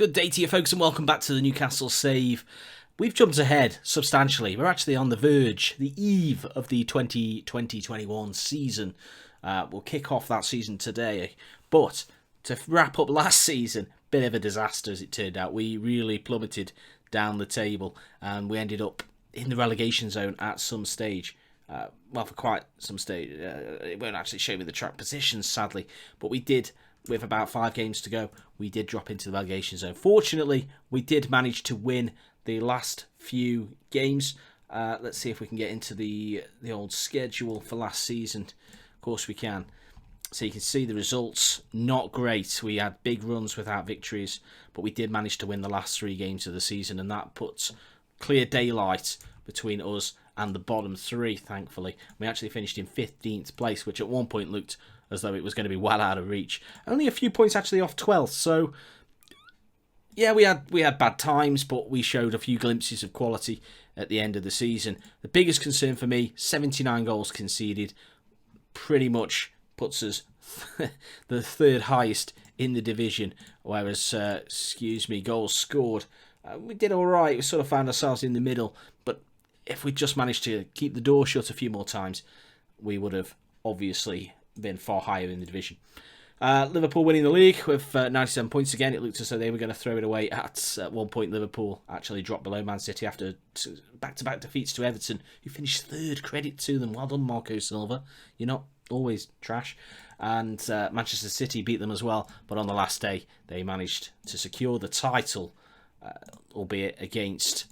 Good day to you folks and welcome back to the Newcastle Save. We've jumped ahead substantially. We're actually on the verge, the eve of the 2020-21 season. We'll kick off that season today. But to wrap up last season, bit of a disaster as it turned out. We really plummeted down the table and we ended up in the relegation zone at some stage. For quite some stage. It won't actually show me the track positions, sadly. But we did, with about 5 games to go, we did drop into the relegation zone. Fortunately, we did manage to win the last few games. Let's see if we can get into the old schedule for last season. Of course we can. So you can see the results, not great. We had big runs without victories, but we did manage to win the last 3 games of the season, and that puts clear daylight between us and the bottom 3, thankfully. We actually finished in 15th place, which at one point looked as though it was going to be well out of reach. Only a few points actually off 12th, so yeah, we had bad times, but we showed a few glimpses of quality at the end of the season. The biggest concern for me, 79 goals conceded, pretty much puts us the 3rd highest in the division, whereas, goals scored. We did alright, we sort of found ourselves in the middle, but if we just managed to keep the door shut a few more times, we would have obviously been far higher in the division. Liverpool winning the league with 97 points again. It looked as though they were going to throw it away at one point. Liverpool actually dropped below Man City after back-to-back defeats to Everton, who finished 3rd. Credit to them. Well done, Marco Silva. You're not always trash. And Manchester City beat them as well. But on the last day, they managed to secure the title, albeit against...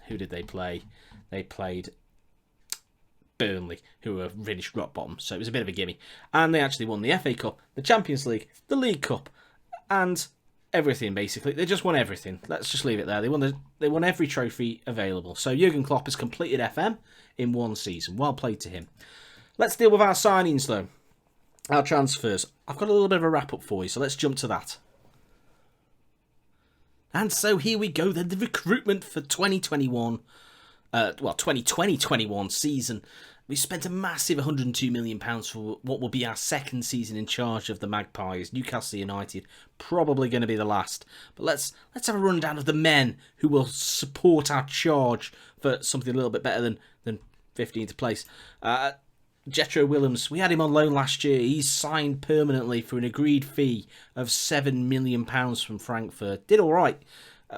Who did they play? They played Burnley, who were finished rock bottom, so it was a bit of a gimme. And they actually won the FA Cup, the Champions League, the League Cup, and everything basically. They just won everything. Let's just leave it there. They won every trophy available. So Jurgen Klopp has completed FM in 1 season. Well played to him. Let's deal with our signings though. Our transfers. I've got a little bit of a wrap up for you, so let's jump to that. And so here we go then, the recruitment for 2021. 2020-21 season. We spent a massive £102 million for what will be our 2nd season in charge of the Magpies. Newcastle United, probably going to be the last. But let's have a rundown of the men who will support our charge for something a little bit better than 15th place. Jetro Willems, we had him on loan last year. He's signed permanently for an agreed fee of £7 million from Frankfurt. Did all right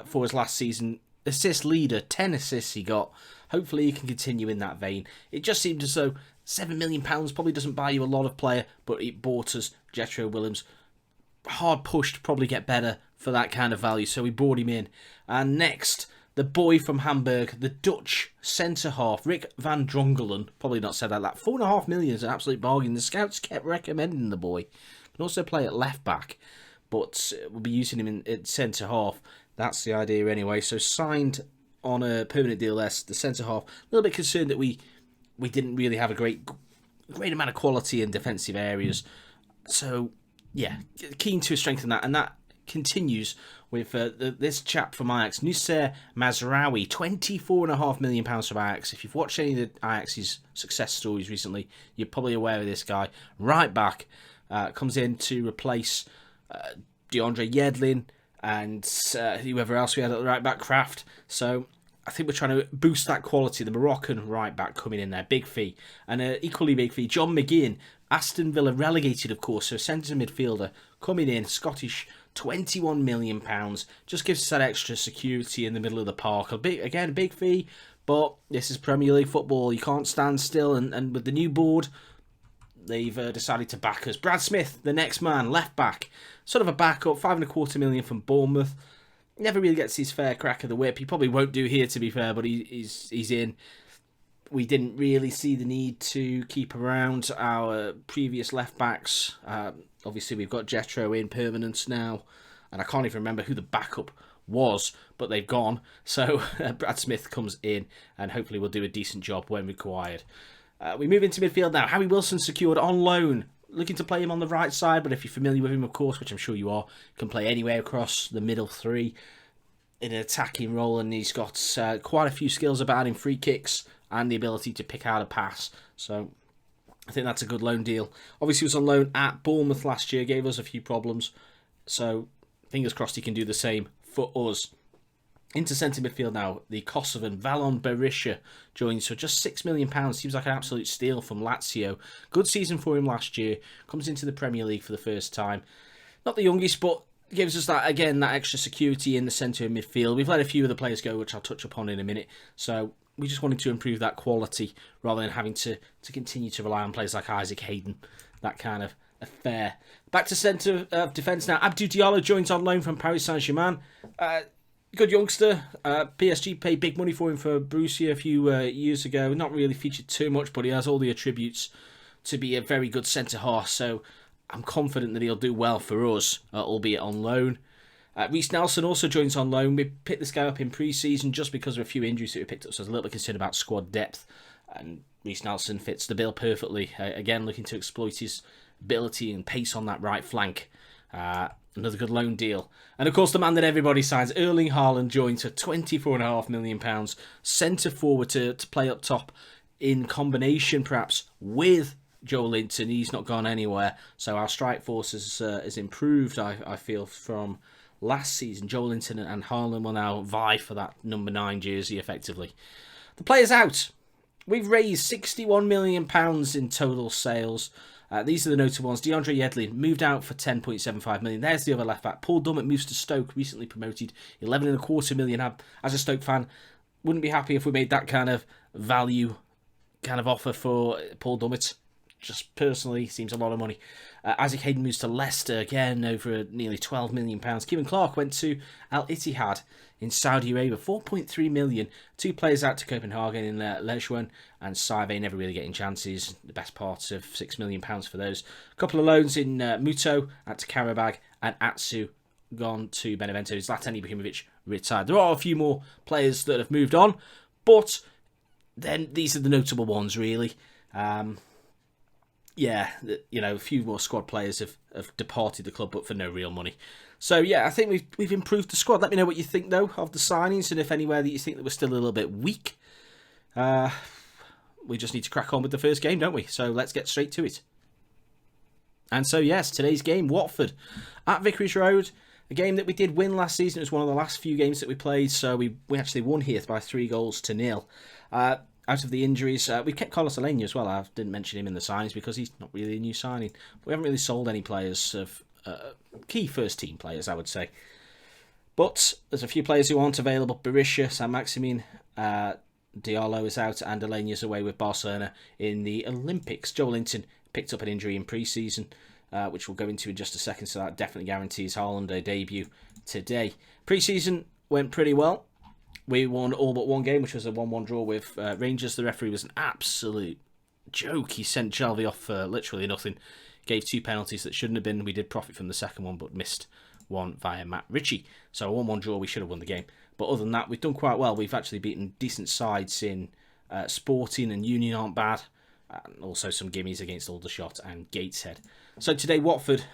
for his last season. Assist leader, 10 assists he got. Hopefully he can continue in that vein. It just seemed as though £7 million probably doesn't buy you a lot of player, but it bought us Jetro Willems. Hard pushed to probably get better for that kind of value, so we brought him in. And next, the boy from Hamburg, the Dutch centre-half, Rick van Drongelen. Probably not said that. That £4.5 million is an absolute bargain. The scouts kept recommending the boy. Can also play at left-back, but we'll be using him in centre-half. That's the idea anyway. So signed on a permanent deal there, the centre-half. A little bit concerned that we didn't really have a great amount of quality in defensive areas. So, yeah, keen to strengthen that. And that continues with this chap from Ajax, Noussair Mazraoui, £24.5 million from Ajax. If you've watched any of the Ajax's success stories recently, you're probably aware of this guy. Right back, comes in to replace DeAndre Yedlin and whoever else we had at the right back, Kraft. So I think we're trying to boost that quality. The Moroccan right back coming in there, big fee. And equally big fee, John McGinn, Aston Villa relegated, of course, so centre midfielder coming in, Scottish, £21 million. Just gives us that extra security in the middle of the park. A big fee, but this is Premier League football. You can't stand still, and with the new board, they've decided to back us. Brad Smith, the next man, left back. Sort of a backup, £5.25 million from Bournemouth. Never really gets his fair crack of the whip. He probably won't do here, to be fair, but he's in. We didn't really see the need to keep around our previous left backs. Obviously, we've got Jetro in permanent now, and I can't even remember who the backup was, but they've gone. So Brad Smith comes in, and hopefully will do a decent job when required. We move into midfield now. Harry Wilson secured on loan. Looking to play him on the right side, but if you're familiar with him, of course, which I'm sure you are, can play anywhere across the middle 3 in an attacking role, and he's got quite a few skills about him, free kicks and the ability to pick out a pass. So I think that's a good loan deal. Obviously, he was on loan at Bournemouth last year, gave us a few problems. So fingers crossed he can do the same for us. Into centre midfield now, the Kosovan Valon BERISHA joins for just £6 million. Seems like an absolute steal from Lazio. Good season for him last year. Comes into the Premier League for the first time. Not the youngest, but gives us that, again, that extra security in the centre of midfield. We've let a few of the players go, which I'll touch upon in a minute. So we just wanted to improve that quality rather than having to continue to rely on players like Isaac Hayden. That kind of affair. Back to centre of defence now. Abdou Diallo joins on loan from Paris Saint-Germain. Good youngster. PSG paid big money for him for Borussia a few years ago. Not really featured too much, but he has all the attributes to be a very good centre-half. So I'm confident that he'll do well for us, albeit on loan. Reiss Nelson also joins on loan. We picked this guy up in pre-season just because of a few injuries that we picked up, so I was a little bit concerned about squad depth. And Reiss Nelson fits the bill perfectly. Again, looking to exploit his ability and pace on that right flank. Another good loan deal. And of course, the man that everybody signs, Erling HAALAND, joins for £24.5 million. Centre forward to play up top in combination, perhaps, with Joelinton. He's not gone anywhere. So our strike force has improved, I feel, from last season. Joelinton and HAALAND will now vie for that number 9 jersey, effectively. The players out. We've raised £61 million in total sales. These are the notable ones. DeAndre Yedlin moved out for £10.75 million. There's the other left back. Paul Dummett moves to Stoke, recently promoted. £11.25 million. As a Stoke fan, wouldn't be happy if we made that kind of value kind of offer for Paul Dummett. Just personally, seems a lot of money. Isaac Hayden moves to Leicester again over nearly £12 million. Kevin Clark went to Al Ittihad in Saudi Arabia, £4.3 million. 2 players out to Copenhagen in Lejeune and Saive, never really getting chances. The best part of £6 million for those. A couple of loans in Muto out to Karabag and Atsu gone to Benevento. Zlatan Ibrahimovic retired. There are a few more players that have moved on, but then these are the notable ones, really. Yeah, you know, a few more squad players have departed the club, but for no real money. So, yeah, I think we've improved the squad. Let me know what you think, though, of the signings, and if anywhere that you think that we're still a little bit weak. We just need to crack on with the first game, don't we? So let's get straight to it. And so, yes, today's game, Watford at Vicarage Road. A game that we did win last season. It was one of the last few games that we played, so we actually won here by 3-0. Out of the injuries, we kept Carlos Alenia as well. I didn't mention him in the signings because he's not really a new signing. We haven't really sold any players of key first-team players, I would say. But there's a few players who aren't available. Berisha, Saint-Maximin, Diallo is out, and Alenia's away with Barcelona in the Olympics. Joelinton picked up an injury in pre-season, which we'll go into in just a second, so that definitely guarantees Haaland a debut today. Pre-season went pretty well. We won all but one game, which was a 1-1 draw with Rangers. The referee was an absolute joke. He sent Jalvi off for literally nothing. Gave 2 penalties that shouldn't have been. We did profit from the second one, but missed one via Matt Ritchie. So a 1-1 draw, we should have won the game. But other than that, we've done quite well. We've actually beaten decent sides in Sporting, and Union aren't bad. And also some gimmies against Aldershot and Gateshead. So today, Watford,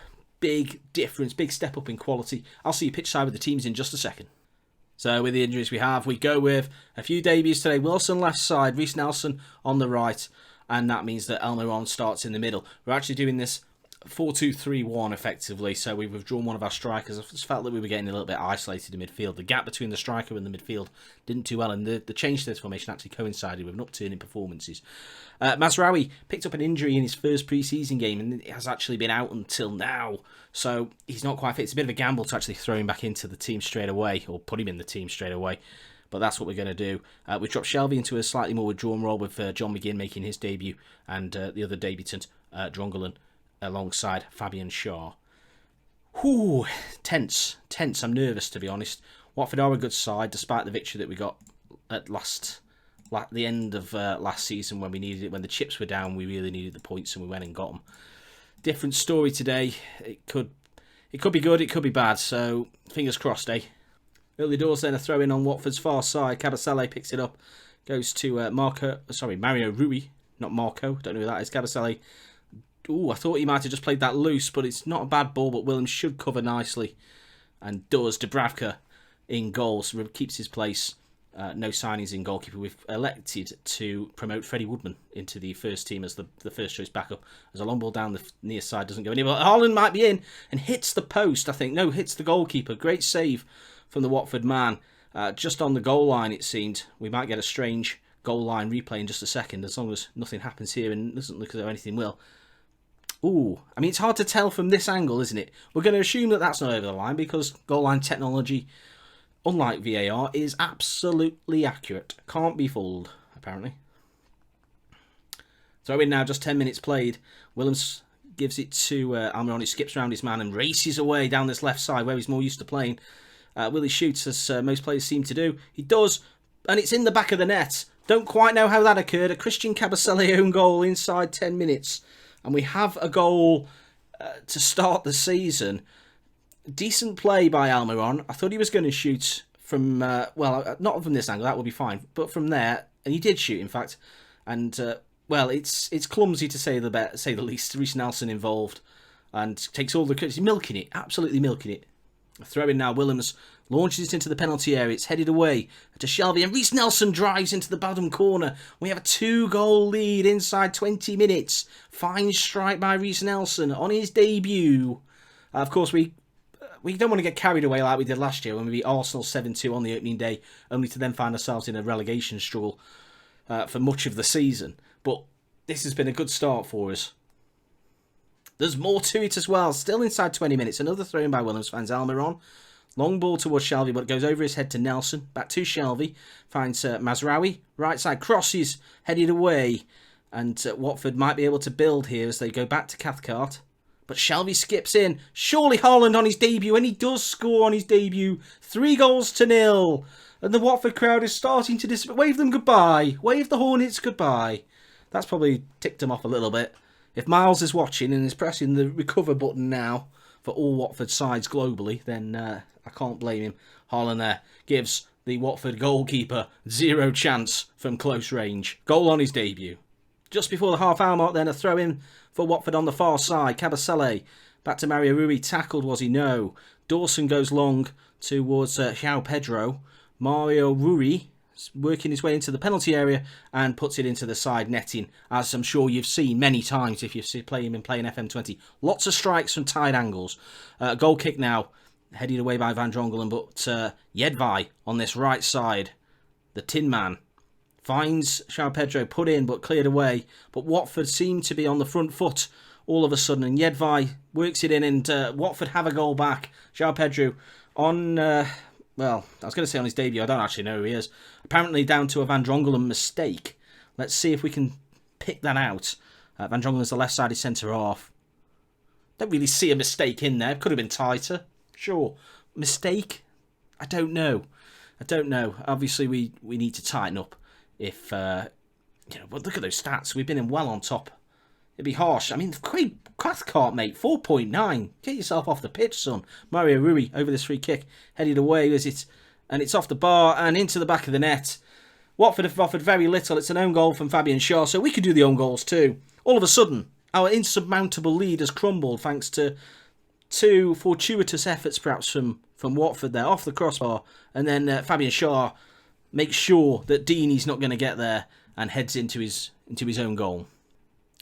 big difference, big step up in quality. I'll see you pitch side with the teams in just a second. So with the injuries we have, we go with a few debuts today. Wilson left side, Reiss Nelson on the right, and that means that Almiron starts in the middle. We're actually doing this 4-2-3-1 effectively, so we've withdrawn one of our strikers. I just felt that we were getting a little bit isolated in midfield. The gap between the striker and the midfield didn't do well, and the change to this formation actually coincided with an upturn in performances. Mazraoui picked up an injury in his first pre-season game and has actually been out until now, so he's not quite fit. It's a bit of a gamble to actually throw him back into the team straight away, or put him in the team straight away, but that's what we're going to do. We dropped Shelby into a slightly more withdrawn role with John McGinn making his debut, and the other debutant, Drongelen, alongside Fabian Schär. Whew, tense. I'm nervous, to be honest. Watford are a good side, despite the victory that we got at the end of last season when we needed it. When the chips were down, we really needed the points, and we went and got them. Different story today. It could be good, it could be bad. So fingers crossed, eh? Early doors then, a throw in on Watford's far side. Cabasele picks it up, goes to Mario Rui, not Marco. Don't know who that is. Cabasele. Ooh, I thought he might have just played that loose, but it's not a bad ball, but Williams should cover nicely. And does. Dubravka in goal, so keeps his place. no signings in goalkeeper. We've elected to promote Freddie Woodman into the first team as the first choice backup. As a long ball down the near side doesn't go anywhere. Haaland might be in and hits the post, I think. No, hits the goalkeeper. Great save from the Watford man. Just on the goal line, it seemed. We might get a strange goal line replay in just a second, as long as nothing happens here and doesn't look as though anything will. Ooh, I mean, it's hard to tell from this angle, isn't it? We're going to assume that that's not over the line because goal line technology, unlike VAR, is absolutely accurate. Can't be fooled, apparently. Throw in now, just 10 minutes played. Willems gives it to Almiron. He skips around his man and races away down this left side where he's more used to playing. Will he shoot, as most players seem to do? He does, and it's in the back of the net. Don't quite know how that occurred. A Christian Kabasele own goal inside 10 minutes. And we have a goal to start the season. Decent play by Almiron. I thought he was going to shoot from, well, not from this angle, that would be fine. But from there, and he did shoot, in fact. And, well, it's clumsy to say the least. Reiss Nelson involved and takes all the credit. He's milking it, absolutely milking it. Throw in now, Willems launches it into the penalty area. It's headed away to Shelvey, and Reiss Nelson drives into the bottom corner. We have a 2-goal lead inside 20 minutes. Fine strike by Reiss Nelson on his debut. Of course, we don't want to get carried away like we did last year when we beat Arsenal 7-2 on the opening day, only to then find ourselves in a relegation struggle for much of the season. But this has been a good start for us. There's more to it as well. Still inside 20 minutes. Another throw in by Willems. Finds Almiron. Long ball towards Shelvey, but it goes over his head to Nelson. Back to Shelvey. Finds Mazraoui. Right side crosses. Headed away. And Watford might be able to build here as they go back to Cathcart. But Shelvey skips in. Surely Haaland on his debut. And he does score on his debut. 3-0. And the Watford crowd is starting to wave them goodbye. Wave the Hornets goodbye. That's probably ticked them off a little bit. If Miles is watching and is pressing the recover button now for all Watford sides globally, then I can't blame him. Haaland there gives the Watford goalkeeper 0 chance from close range. Goal on his debut. Just before the half-hour mark then, a throw-in for Watford on the far side. Kabasele back to Mario Rui. Tackled, was he? No. Dawson goes long towards João Pedro. Mario Rui working his way into the penalty area and puts it into the side netting, as I'm sure you've seen many times if you've played him and playing FM20. Lots of strikes from tight angles. Goal kick now, headed away by Van Drongelen, but Jedvaj on this right side, the Tin Man, finds João Pedro, put in but cleared away. But Watford seem to be on the front foot all of a sudden, and Jedvaj works it in, and Watford have a goal back. João Pedro on... well, I was going to say on his debut. I don't actually know who he is. Apparently down to a Van Drongelen mistake. Let's see if we can pick that out. Van Drongelen's the left-sided centre-half. Don't really see a mistake in there. Could have been tighter. Sure. Mistake? I don't know. Obviously, we need to tighten up. If, well, look at those stats. We've been in well on top. It'd be harsh. I mean, Cathcart, mate. 4.9. Get yourself off the pitch, son. Mario Rui over this free kick. Headed away, is it? And it's off the bar and into the back of the net. Watford have offered very little. It's an own goal from Fabian Schär, so we could do the own goals too. All of a sudden, our insurmountable lead has crumbled thanks to 2 fortuitous efforts, perhaps, from Watford there, off the crossbar. And then Fabian Schär makes sure that Deeney's not going to get there and heads into his own goal.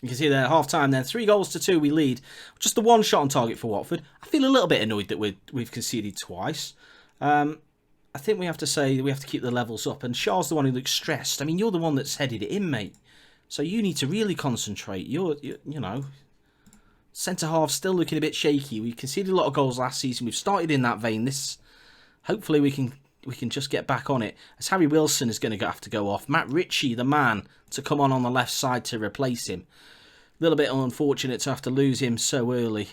You can see there, half-time then, 3-2 we lead. Just the one shot on target for Watford. I feel a little bit annoyed that we've conceded twice. I think we have to say that we have to keep the levels up. And Shaw's the one who looks stressed. I mean, you're the one that's headed it in, mate. So you need to really concentrate. You know, centre-half still looking a bit shaky. We conceded a lot of goals last season. We've started in that vein. Hopefully we can just get back on it. As Harry Wilson is going to have to go off. Matt Ritchie, the man, to come on the left side to replace him. A little bit unfortunate to have to lose him so early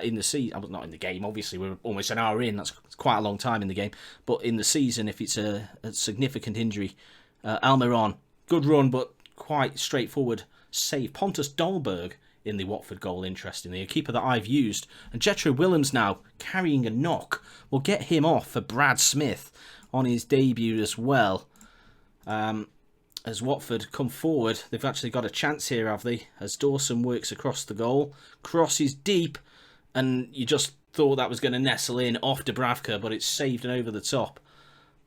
in the season. Well, not in the game, obviously. We're almost an hour in. That's quite a long time in the game. But in the season, if it's a significant injury. Almiron, good run, but quite straightforward save. Pontus Dahlberg in the Watford goal, interestingly. A keeper that I've used. And Jetro Willems now carrying a knock. We'll get him off for Brad Smith on his debut as well. As Watford come forward, they've actually got a chance here, have they? As Dawson works across the goal. Crosses deep, and you just thought that was going to nestle in off Dubravka, but it's saved and over the top.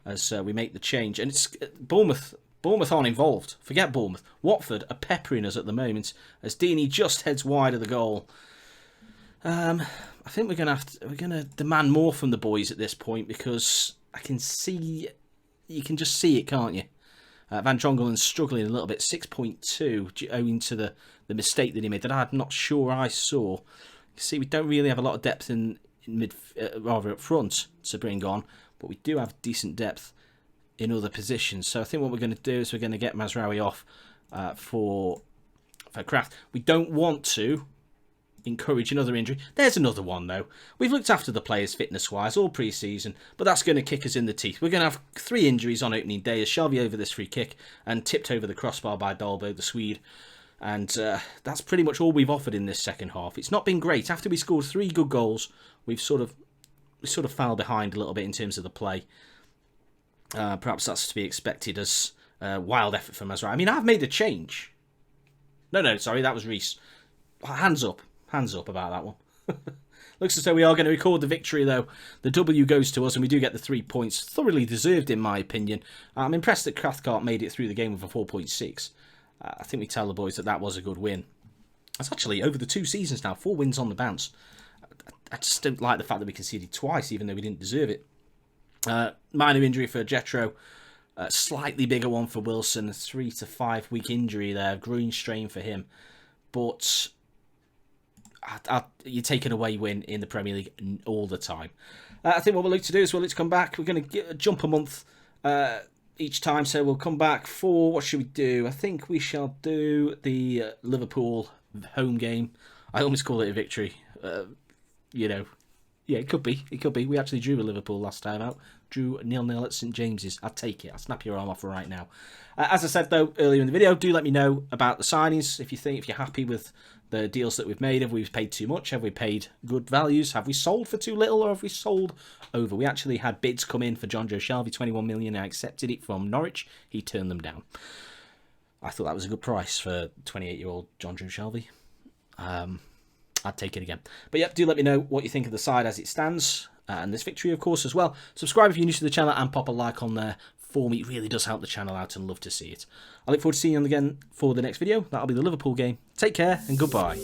as we make the change. And it's Bournemouth aren't involved. Forget Bournemouth. Watford are peppering us at the moment as Deeney just heads wide of the goal. I think we're gonna demand more from the boys at this point, because I can see, you can just see it, can't you? Van Drongelen struggling a little bit, 6.2, owing to the mistake that he made that I'm not sure I saw. You see, we don't really have a lot of depth in mid, rather up front to bring on, but we do have decent depth in other positions. So I think what we're going to do is we're going to get Mazraoui off for Kraft. We don't want to encourage another injury. There's another one though. We've looked after the players fitness-wise all pre-season, but that's going to kick us in the teeth. We're going to have 3 injuries on opening day as Shelvey over this free kick and tipped over the crossbar by Dalbo, the Swede. And that's pretty much all we've offered in this second half. It's not been great. After we scored 3 good goals, we sort of fell behind a little bit in terms of the play. Perhaps that's to be expected as wild effort from Mazraoui. I mean, I've made a change. No, sorry, that was Reiss. Hands up about that one. Looks as though we are going to record the victory, though. The W goes to us, and we do get the 3 points. Thoroughly deserved, in my opinion. I'm impressed that Cathcart made it through the game with a 4.6. I think we tell the boys that was a good win. It's actually, over the 2 seasons now, 4 wins on the bounce. I just don't like the fact that we conceded twice, even though we didn't deserve it. Minor injury for Jetro. Slightly bigger one for Wilson. A 3 to 5 week injury there. Groin strain for him. But you're taking away win in the Premier League all the time. I think what we'll look to do is we'll look to come back. We're going to jump a month each time. So we'll come back for, what should we do? I think we shall do the Liverpool home game. I almost call it a victory. You know, yeah, it could be. It could be. We actually drew with Liverpool last time out. Drew 0-0 at St James's. I'd take it. I'll snap your arm off right now. As I said, though, earlier in the video, do let me know about the signings. If you're happy with the deals that we've made. Have we paid too much? Have we paid good values? Have we sold for too little, or have we sold over? We actually had bids come in for John Joe Shelvey, 21 million. I accepted it from Norwich. He turned them down. I thought that was a good price for 28-year-old John Joe Shelvey. I'd take it again. But yep, do let me know what you think of the side as it stands. And this victory, of course, as well. Subscribe if you're new to the channel and pop a like on there for me. It really does help the channel out and love to see it. I look forward to seeing you again for the next video. That'll be the Liverpool game. Take care and goodbye.